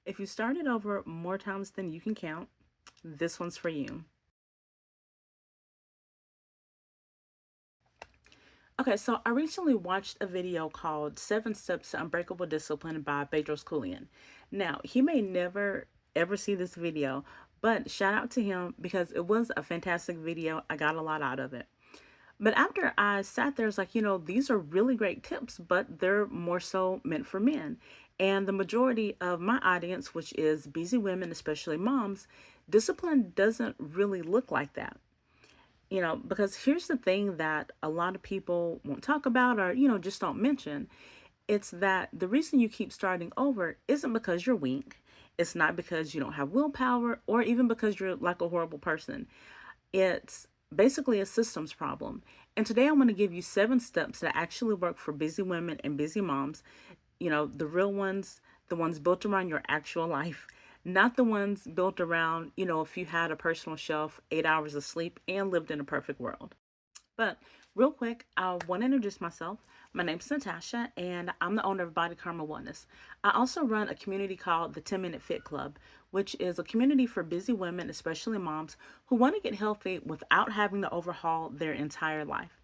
If you started over more times than you can count, this one's for you. Okay, so I recently watched a video called Seven Steps to Unbreakable Discipline by Bedros Keuilian. Now, he may never ever see this video, but shout out to him because it was a fantastic video. I got a lot out of it. But after I sat there, it's like, these are really great tips, but they're more so meant for men. And the majority of my audience, which is busy women, especially moms, discipline doesn't really look like that. Because here's the thing that a lot of people won't talk about or, just don't mention. It's that the reason you keep starting over isn't because you're weak. It's not because you don't have willpower or even because you're like a horrible person. It's basically a systems problem. And today I'm going to give you 7 steps that actually work for busy women and busy moms. The real ones, the ones built around your actual life, not the ones built around, if you had a personal shelf, 8 hours of sleep, and lived in a perfect world. But real quick, I want to introduce myself. My name's Natasha, and I'm the owner of Body Karma Wellness. I also run a community called the 10-Minute Fit Club, which is a community for busy women, especially moms, who want to get healthy without having to overhaul their entire life.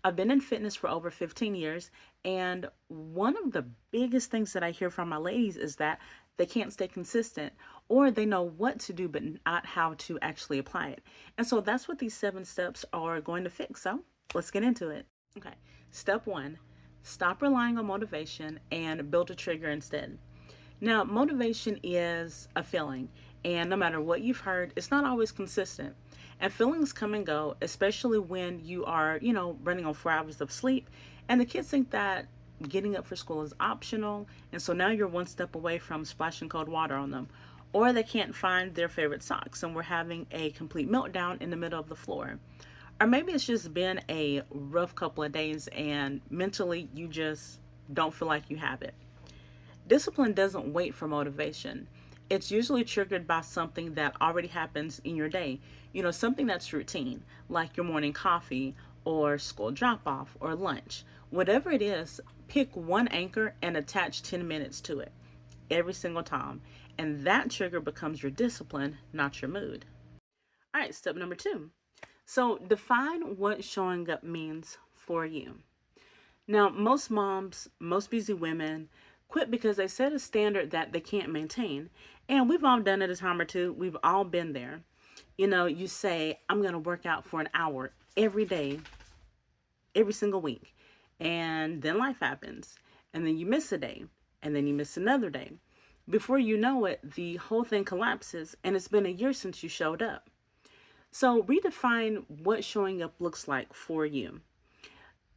I've been in fitness for over 15 years, and one of the biggest things that I hear from my ladies is that they can't stay consistent or they know what to do but not how to actually apply it. And so that's what these 7 steps are going to fix. So let's get into it. Okay, step 1, stop relying on motivation and build a trigger instead. Now, motivation is a feeling, and no matter what you've heard, it's not always consistent. And feelings come and go, especially when you are, running on 4 hours of sleep. And the kids think that getting up for school is optional. And so now you're one step away from splashing cold water on them. Or they can't find their favorite socks, and we're having a complete meltdown in the middle of the floor. Or maybe it's just been a rough couple of days and mentally you just don't feel like you have it. Discipline doesn't wait for motivation. It's usually triggered by something that already happens in your day. Something that's routine, like your morning coffee or school drop off or lunch. Whatever it is, pick one anchor and attach 10 minutes to it every single time. And that trigger becomes your discipline, not your mood. All right, step number 2. So define what showing up means for you. Now, most moms, most busy women quit because they set a standard that they can't maintain. And we've all done it a time or two. We've all been there. You say, I'm going to work out for an hour every day, every single week. And then life happens. And then you miss a day. And then you miss another day. Before you know it, the whole thing collapses. And it's been a year since you showed up. So redefine what showing up looks like for you.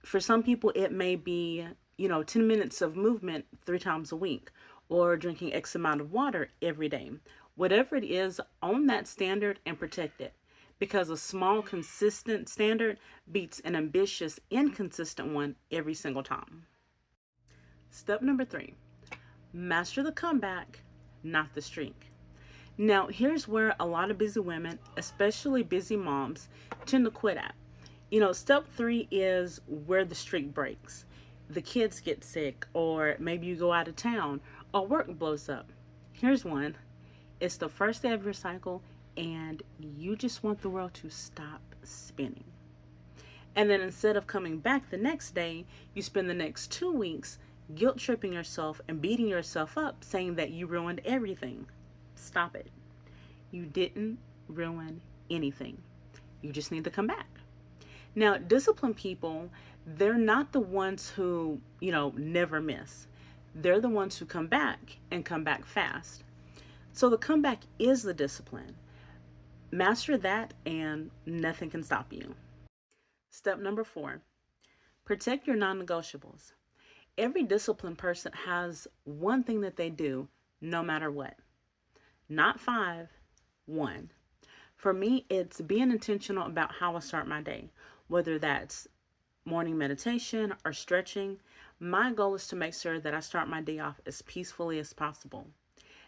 For some people, it may be, 10 minutes of movement 3 times a week or drinking X amount of water every day. Whatever it is, own that standard and protect it because a small, consistent standard beats an ambitious, inconsistent one every single time. Step number 3, master the comeback, not the streak. Now, here's where a lot of busy women, especially busy moms, tend to quit at. Step 3 is where the streak breaks. The kids get sick, or maybe you go out of town, or work blows up. Here's one. It's the first day of your cycle, and you just want the world to stop spinning. And then instead of coming back the next day, you spend the next 2 weeks guilt tripping yourself and beating yourself up, saying that you ruined everything. Stop it. You didn't ruin anything. You just need to come back. Now, disciplined people, they're not the ones who, never miss. They're the ones who come back and come back fast. So the comeback is the discipline. Master that and nothing can stop you. Step number 4, protect your non-negotiables. Every disciplined person has one thing that they do no matter what. Not 5, 1. For me, it's being intentional about how I start my day, whether that's morning meditation or stretching. My goal is to make sure that I start my day off as peacefully as possible.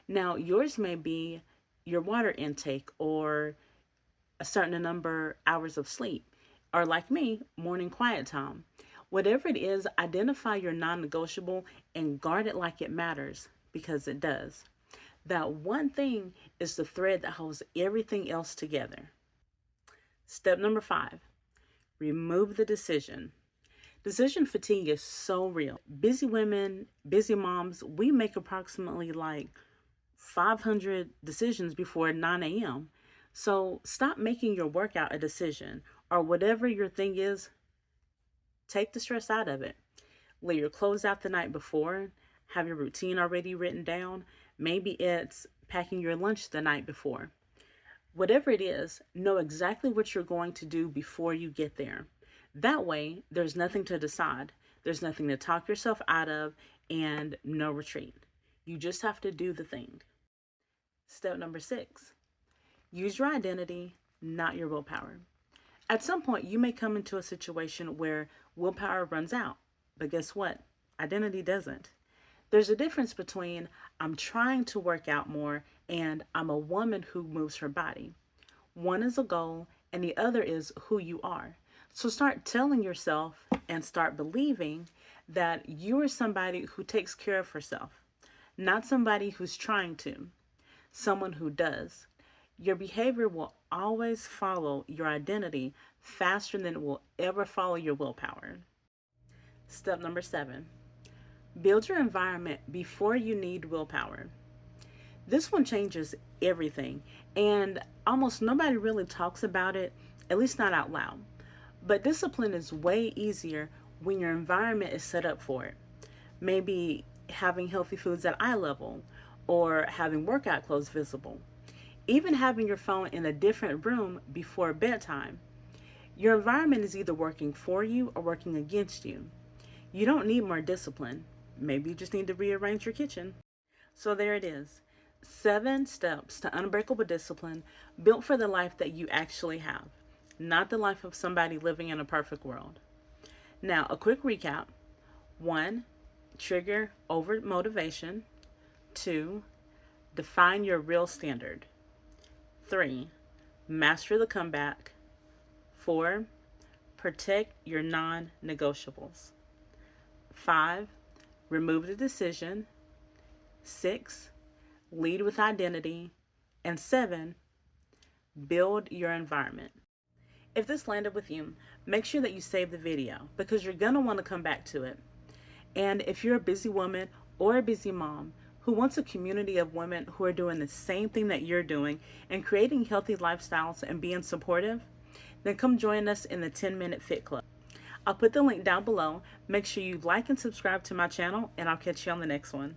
Now, yours may be your water intake or a certain number hours of sleep, or like me, morning quiet time. Whatever it is, identify your non-negotiable and guard it like it matters because it does. That one thing is the thread that holds everything else together. Step number 5, remove the decision. Decision fatigue is so real. Busy women, busy moms, we make approximately like 500 decisions before 9 a.m. So stop making your workout a decision, or whatever your thing is, take the stress out of it. Lay your clothes out the night before, have your routine already written down. Maybe it's packing your lunch the night before. Whatever it is, know exactly what you're going to do before you get there. That way, there's nothing to decide. There's nothing to talk yourself out of, and no retreat. You just have to do the thing. Step number 6, use your identity, not your willpower. At some point, you may come into a situation where willpower runs out. But guess what? Identity doesn't. There's a difference between I'm trying to work out more and I'm a woman who moves her body. One is a goal and the other is who you are. So start telling yourself and start believing that you are somebody who takes care of herself, not somebody who's trying to, someone who does. Your behavior will always follow your identity faster than it will ever follow your willpower. Step number 7, build your environment before you need willpower. This one changes everything, and almost nobody really talks about it, at least not out loud. But discipline is way easier when your environment is set up for it. Maybe having healthy foods at eye level, or having workout clothes visible, even having your phone in a different room before bedtime. Your environment is either working for you or working against you. You don't need more discipline. Maybe you just need to rearrange your kitchen. So there it is. 7 steps to unbreakable discipline built for the life that you actually have, not the life of somebody living in a perfect world. Now, a quick recap. 1, trigger over motivation. 2, define your real standard. 3, master the comeback. 4, protect your non-negotiables. 5, remove the decision. 6, lead with identity. And 7, build your environment. If this landed with you, make sure that you save the video because you're going to want to come back to it. And if you're a busy woman or a busy mom who wants a community of women who are doing the same thing that you're doing and creating healthy lifestyles and being supportive, then come join us in the 10-Minute Fit Club. I'll put the link down below. Make sure you like and subscribe to my channel, and I'll catch you on the next one.